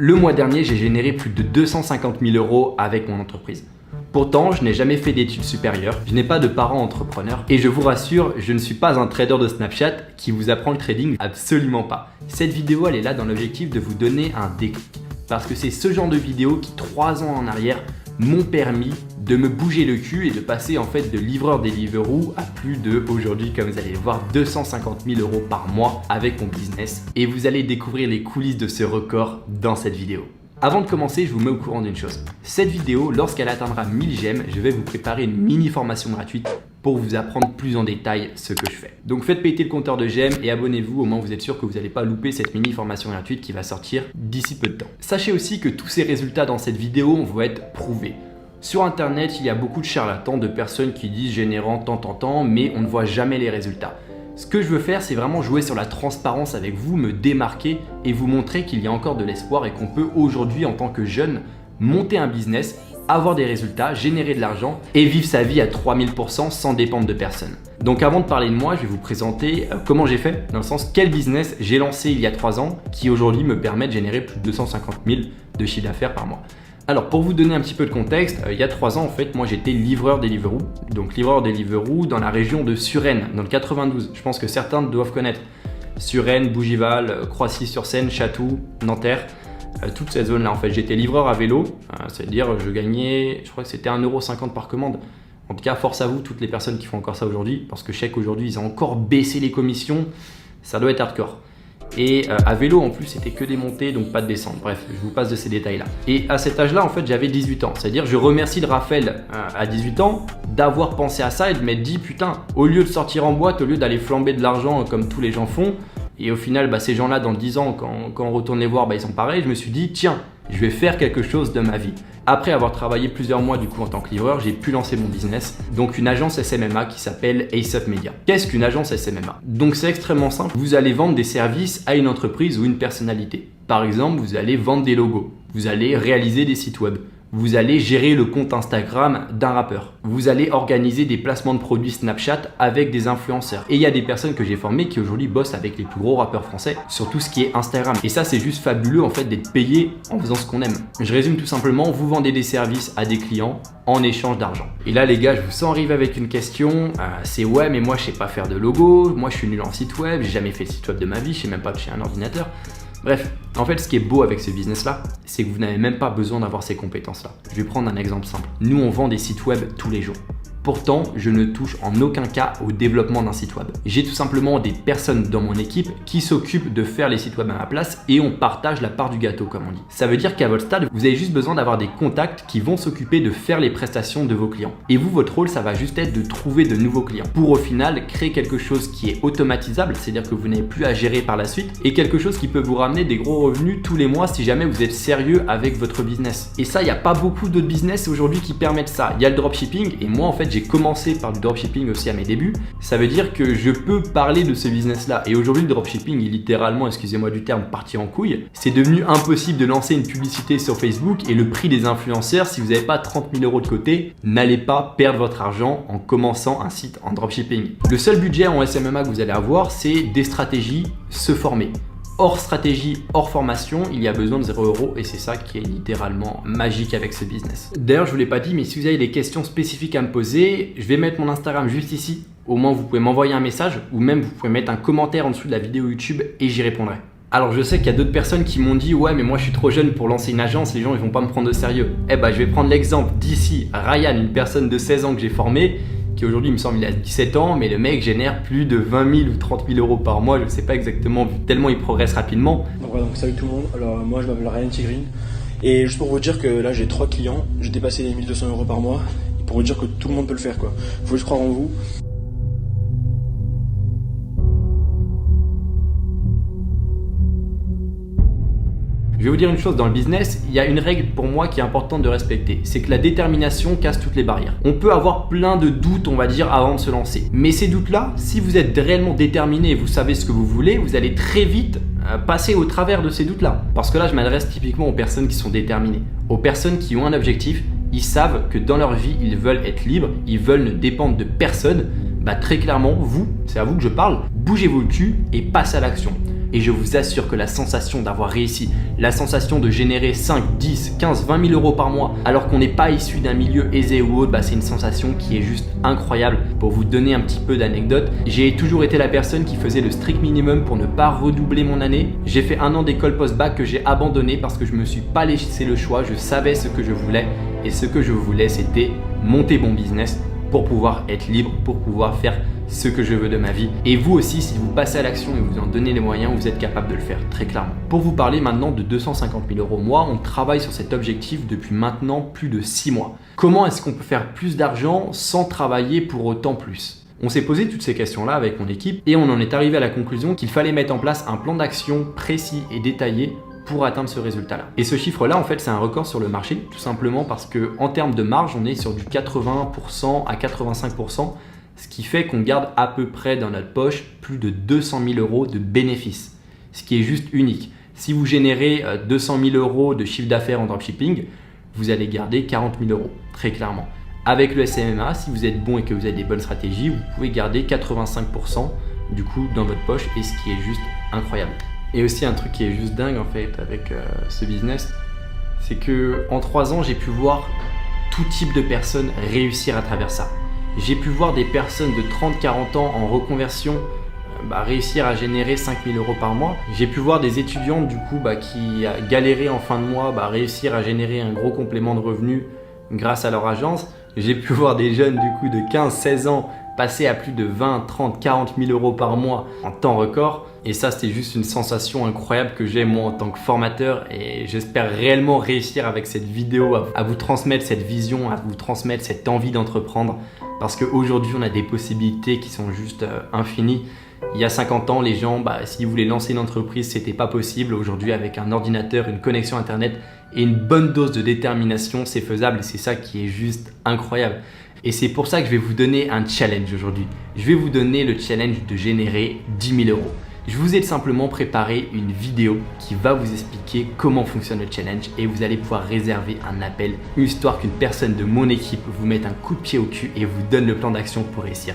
Le mois dernier, j'ai généré plus de 250 000 € avec mon entreprise. Pourtant, je n'ai jamais fait d'études supérieures, je n'ai pas de parents entrepreneurs et je vous rassure, je ne suis pas un trader de Snapchat qui vous apprend le trading, absolument pas. Cette vidéo, elle est là dans l'objectif de vous donner un déclic. Parce que c'est ce genre de vidéo qui, 3 ans en arrière, m'ont permis de me bouger le cul et de passer en fait de livreur Deliveroo à plus de, aujourd'hui comme vous allez le voir, 250 000 € par mois avec mon business. Et vous allez découvrir les coulisses de ce record dans cette vidéo. Avant de commencer, je vous mets au courant d'une chose. Cette vidéo, lorsqu'elle atteindra 1000 j'aime, je vais vous préparer une mini formation gratuite pour vous apprendre plus en détail ce que je fais. Donc faites péter le compteur de j'aime et abonnez-vous, au moins vous êtes sûr que vous n'allez pas louper cette mini formation gratuite qui va sortir d'ici peu de temps. Sachez aussi que tous ces résultats dans cette vidéo vont être prouvés. Sur internet, il y a beaucoup de charlatans, de personnes qui disent générant tant, mais on ne voit jamais les résultats. Ce que je veux faire, c'est vraiment jouer sur la transparence avec vous, me démarquer et vous montrer qu'il y a encore de l'espoir et qu'on peut aujourd'hui, en tant que jeune, monter un business, avoir des résultats, générer de l'argent et vivre sa vie à 3000% sans dépendre de personne. Donc avant de parler de moi, je vais vous présenter comment j'ai fait, dans le sens quel business j'ai lancé il y a 3 ans qui aujourd'hui me permet de générer plus de 250 000 de chiffre d'affaires par mois. Alors pour vous donner un petit peu de contexte, il y a 3 ans en fait, moi j'étais livreur Deliveroo. Donc livreur Deliveroo dans la région de Suresnes, dans le 92. Je pense que certains doivent connaître. Suresnes, Bougival, Croissy-sur-Seine, Chatou, Nanterre. Toute cette zone là en fait. J'étais livreur à vélo, c'est-à-dire je gagnais, je crois que c'était 1,50 € par commande. En tout cas, force à vous, toutes les personnes qui font encore ça aujourd'hui, parce que je sais qu'aujourd'hui ils ont encore baissé les commissions, ça doit être hardcore. Et à vélo en plus c'était que des montées, donc pas de descente. Bref, je vous passe de ces détails là. Et à cet âge là en fait j'avais 18 ans. C'est-à-dire je remercie de Raphaël à 18 ans d'avoir pensé à ça et de m'être dit putain, au lieu de sortir en boîte, au lieu d'aller flamber de l'argent comme tous les gens font, et au final ces gens là dans 10 ans quand on retourne les voir ils sont pareils, je me suis dit tiens, je vais faire quelque chose de ma vie. Après avoir travaillé plusieurs mois du coup en tant que livreur, j'ai pu lancer mon business, donc une agence SMMA qui s'appelle Ace Up Media. Qu'est-ce qu'une agence SMMA? Donc c'est extrêmement simple, vous allez vendre des services à une entreprise ou une personnalité. Par exemple, vous allez vendre des logos, vous allez réaliser des sites web, vous allez gérer le compte Instagram d'un rappeur. Vous allez organiser des placements de produits Snapchat avec des influenceurs. Et il y a des personnes que j'ai formées qui aujourd'hui bossent avec les plus gros rappeurs français sur tout ce qui est Instagram. Et ça, c'est juste fabuleux en fait d'être payé en faisant ce qu'on aime. Je résume tout simplement, vous vendez des services à des clients en échange d'argent. Et là les gars, je vous sens arriver avec une question, c'est ouais mais moi je sais pas faire de logo, moi je suis nul en site web, j'ai jamais fait de site web de ma vie, je sais même pas toucher un ordinateur. Bref, en fait, ce qui est beau avec ce business-là, c'est que vous n'avez même pas besoin d'avoir ces compétences-là. Je vais prendre un exemple simple. Nous, on vend des sites web tous les jours. Pourtant, je ne touche en aucun cas au développement d'un site web. J'ai tout simplement des personnes dans mon équipe qui s'occupent de faire les sites web à ma place et on partage la part du gâteau, comme on dit. Ça veut dire qu'à votre stade, vous avez juste besoin d'avoir des contacts qui vont s'occuper de faire les prestations de vos clients. Et vous, votre rôle, ça va juste être de trouver de nouveaux clients pour au final créer quelque chose qui est automatisable, c'est-à-dire que vous n'avez plus à gérer par la suite et quelque chose qui peut vous ramener des gros revenus tous les mois si jamais vous êtes sérieux avec votre business. Et ça, il n'y a pas beaucoup d'autres business aujourd'hui qui permettent ça. Il y a le dropshipping et moi, en fait, j'ai commencé par du dropshipping aussi à mes débuts. Ça veut dire que je peux parler de ce business-là. Et aujourd'hui, le dropshipping est littéralement, excusez-moi du terme, parti en couille. C'est devenu impossible de lancer une publicité sur Facebook et le prix des influenceurs, si vous n'avez pas 30 000 € de côté, n'allez pas perdre votre argent en commençant un site en dropshipping. Le seul budget en SMMA que vous allez avoir, c'est des stratégies, se former. Hors stratégie, hors formation, il y a besoin de 0 € et c'est ça qui est littéralement magique avec ce business. D'ailleurs, je vous l'ai pas dit, mais si vous avez des questions spécifiques à me poser, je vais mettre mon Instagram juste ici. Au moins, vous pouvez m'envoyer un message ou même vous pouvez mettre un commentaire en dessous de la vidéo YouTube et j'y répondrai. Alors je sais qu'il y a d'autres personnes qui m'ont dit ouais mais moi je suis trop jeune pour lancer une agence, les gens ils vont pas me prendre au sérieux. Eh ben je vais prendre l'exemple d'ici, Ryan, une personne de 16 ans que j'ai formée, qui aujourd'hui il me semble il a 17 ans, mais le mec génère plus de 20 000 ou 30 000 € par mois, je sais pas exactement, tellement il progresse rapidement. Donc voilà, donc salut tout le monde, alors moi je m'appelle Ryan Tigrine, et juste pour vous dire que là j'ai 3 clients, j'ai dépassé les 1200 € par mois, et pour vous dire que tout le monde peut le faire quoi, faut juste croire en vous. Je vais vous dire une chose, dans le business, il y a une règle pour moi qui est importante de respecter. C'est que la détermination casse toutes les barrières. On peut avoir plein de doutes, on va dire, avant de se lancer. Mais ces doutes-là, si vous êtes réellement déterminé et vous savez ce que vous voulez, vous allez très vite passer au travers de ces doutes-là. Parce que là, je m'adresse typiquement aux personnes qui sont déterminées. Aux personnes qui ont un objectif, ils savent que dans leur vie, ils veulent être libres, ils veulent ne dépendre de personne. Très clairement, vous, c'est à vous que je parle, bougez-vous le cul et passez à l'action. Et je vous assure que la sensation d'avoir réussi, la sensation de générer 5, 10, 15, 20 000 euros par mois alors qu'on n'est pas issu d'un milieu aisé ou autre, c'est une sensation qui est juste incroyable. Pour vous donner un petit peu d'anecdote, j'ai toujours été la personne qui faisait le strict minimum pour ne pas redoubler mon année. J'ai fait 1 an d'école post-bac que j'ai abandonné parce que je me suis pas laissé le choix, je savais ce que je voulais et ce que je voulais c'était monter mon business pour pouvoir être libre, pour pouvoir faire ce que je veux de ma vie. Et vous aussi, si vous passez à l'action et vous en donnez les moyens, vous êtes capable de le faire, très clairement. Pour vous parler maintenant de 250 000 euros au mois, on travaille sur cet objectif depuis maintenant plus de 6 mois. Comment est-ce qu'on peut faire plus d'argent sans travailler pour autant plus ? On s'est posé toutes ces questions-là avec mon équipe et on en est arrivé à la conclusion qu'il fallait mettre en place un plan d'action précis et détaillé pour atteindre ce résultat-là. Et ce chiffre-là, en fait, c'est un record sur le marché, tout simplement parce que en termes de marge, on est sur du 80% à 85%, ce qui fait qu'on garde à peu près dans notre poche plus de 200 000 euros de bénéfices, ce qui est juste unique. Si vous générez 200 000 euros de chiffre d'affaires en dropshipping, vous allez garder 40 000 euros, très clairement. Avec le SMMA, si vous êtes bon et que vous avez des bonnes stratégies, vous pouvez garder 85% du coup dans votre poche, et ce qui est juste incroyable. Et aussi un truc qui est juste dingue en fait avec ce business, c'est que en 3 ans, j'ai pu voir tout type de personnes réussir à travers ça. J'ai pu voir des personnes de 30-40 ans en reconversion réussir à générer 5 000 euros par mois. J'ai pu voir des étudiantes du coup qui galéraient en fin de mois réussir à générer un gros complément de revenus grâce à leur agence. J'ai pu voir des jeunes du coup de 15-16 ans passer à plus de 20, 30, 40 000 euros par mois en temps record. Et ça, c'était juste une sensation incroyable que j'ai moi en tant que formateur, et j'espère réellement réussir avec cette vidéo à vous transmettre cette vision, à vous transmettre cette envie d'entreprendre, parce qu'aujourd'hui, on a des possibilités qui sont juste infinies. Il y a 50 ans, les gens, s'ils voulaient lancer une entreprise, c'était pas possible. Aujourd'hui, avec un ordinateur, une connexion internet et une bonne dose de détermination, c'est faisable, et c'est ça qui est juste incroyable. Et c'est pour ça que je vais vous donner un challenge aujourd'hui. Je vais vous donner le challenge de générer 10 000 euros. Je vous ai simplement préparé une vidéo qui va vous expliquer comment fonctionne le challenge, et vous allez pouvoir réserver un appel, histoire qu'une personne de mon équipe vous mette un coup de pied au cul et vous donne le plan d'action pour réussir.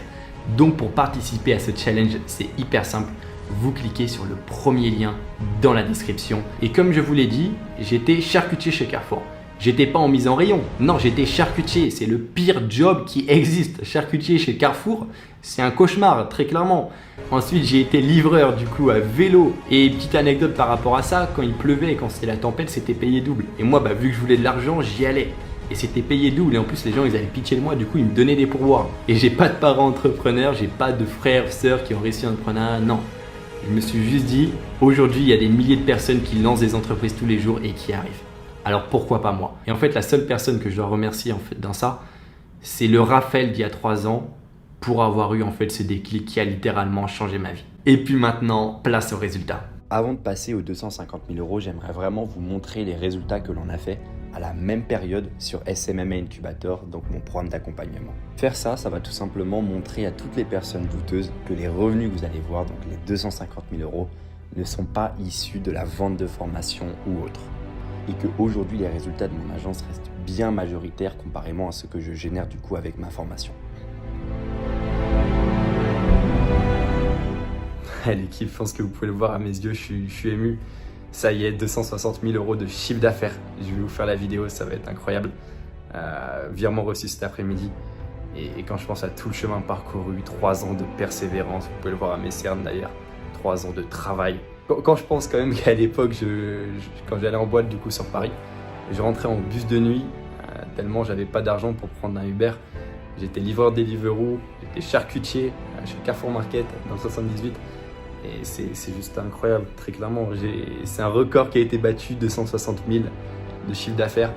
Donc pour participer à ce challenge, c'est hyper simple. Vous cliquez sur le premier lien dans la description. Et comme je vous l'ai dit, j'étais charcutier chez Carrefour. J'étais pas en mise en rayon, non, j'étais charcutier. C'est le pire job qui existe. Charcutier chez Carrefour, c'est un cauchemar, très clairement. Ensuite, j'ai été livreur du coup à vélo. Et petite anecdote par rapport à ça, quand il pleuvait et quand c'était la tempête, c'était payé double. Et moi, vu que je voulais de l'argent, j'y allais. Et c'était payé double, et en plus les gens ils avaient pitié de moi, du coup ils me donnaient des pourboires. Et j'ai pas de parents entrepreneurs, j'ai pas de frères, sœurs qui ont réussi à entreprendre, non. Je me suis juste dit, aujourd'hui il y a des milliers de personnes qui lancent des entreprises tous les jours et qui arrivent. Alors pourquoi pas moi? Et en fait la seule personne que je dois remercier en fait dans ça, c'est le Raphaël d'il y a 3 ans pour avoir eu en fait ce déclic qui a littéralement changé ma vie. Et puis maintenant, place aux résultats. Avant de passer aux 250 000 euros, j'aimerais vraiment vous montrer les résultats que l'on a fait à la même période sur SMMA Incubator, donc mon programme d'accompagnement. Faire ça, ça va tout simplement montrer à toutes les personnes douteuses que les revenus que vous allez voir, donc les 250 000 euros, ne sont pas issus de la vente de formation ou autre. Et qu'aujourd'hui, les résultats de mon agence restent bien majoritaires comparément à ce que je génère du coup avec ma formation. L'équipe, je pense que vous pouvez le voir à mes yeux, je suis ému. Ça y est, 260 000 euros de chiffre d'affaires. Je vais vous faire la vidéo, ça va être incroyable. Virement reçu cet après-midi. Et quand je pense à tout le chemin parcouru, 3 ans de persévérance, vous pouvez le voir à mes cernes d'ailleurs, 3 ans de travail. Quand je pense quand même qu'à l'époque, quand j'allais en boîte du coup sur Paris, je rentrais en bus de nuit, tellement j'avais pas d'argent pour prendre un Uber. J'étais livreur Deliveroo, j'étais charcutier chez Carrefour Market dans le 78. Et c'est juste incroyable, très clairement. C'est un record qui a été battu, 260 000 de chiffre d'affaires.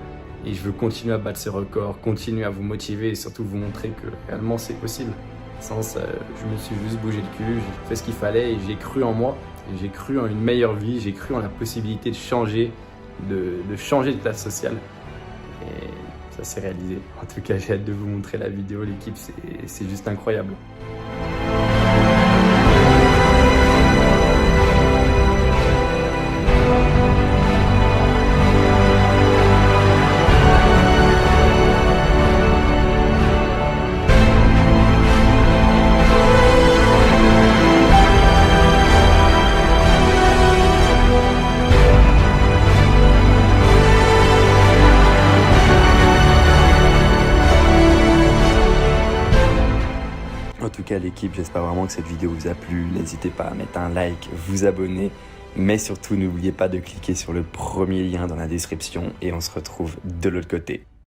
Et je veux continuer à battre ce record, continuer à vous motiver et surtout vous montrer que réellement c'est possible. Sans ça, je me suis juste bougé le cul, j'ai fait ce qu'il fallait et j'ai cru en moi. J'ai cru en une meilleure vie, j'ai cru en la possibilité de changer, de changer de classe sociale. Et ça s'est réalisé. En tout cas, j'ai hâte de vous montrer la vidéo, l'équipe, c'est juste incroyable. tout cas l'équipe, j'espère vraiment que cette vidéo vous a plu. N'hésitez pas à mettre un like, vous abonner, mais surtout n'oubliez pas de cliquer sur le premier lien dans la description et on se retrouve de l'autre côté.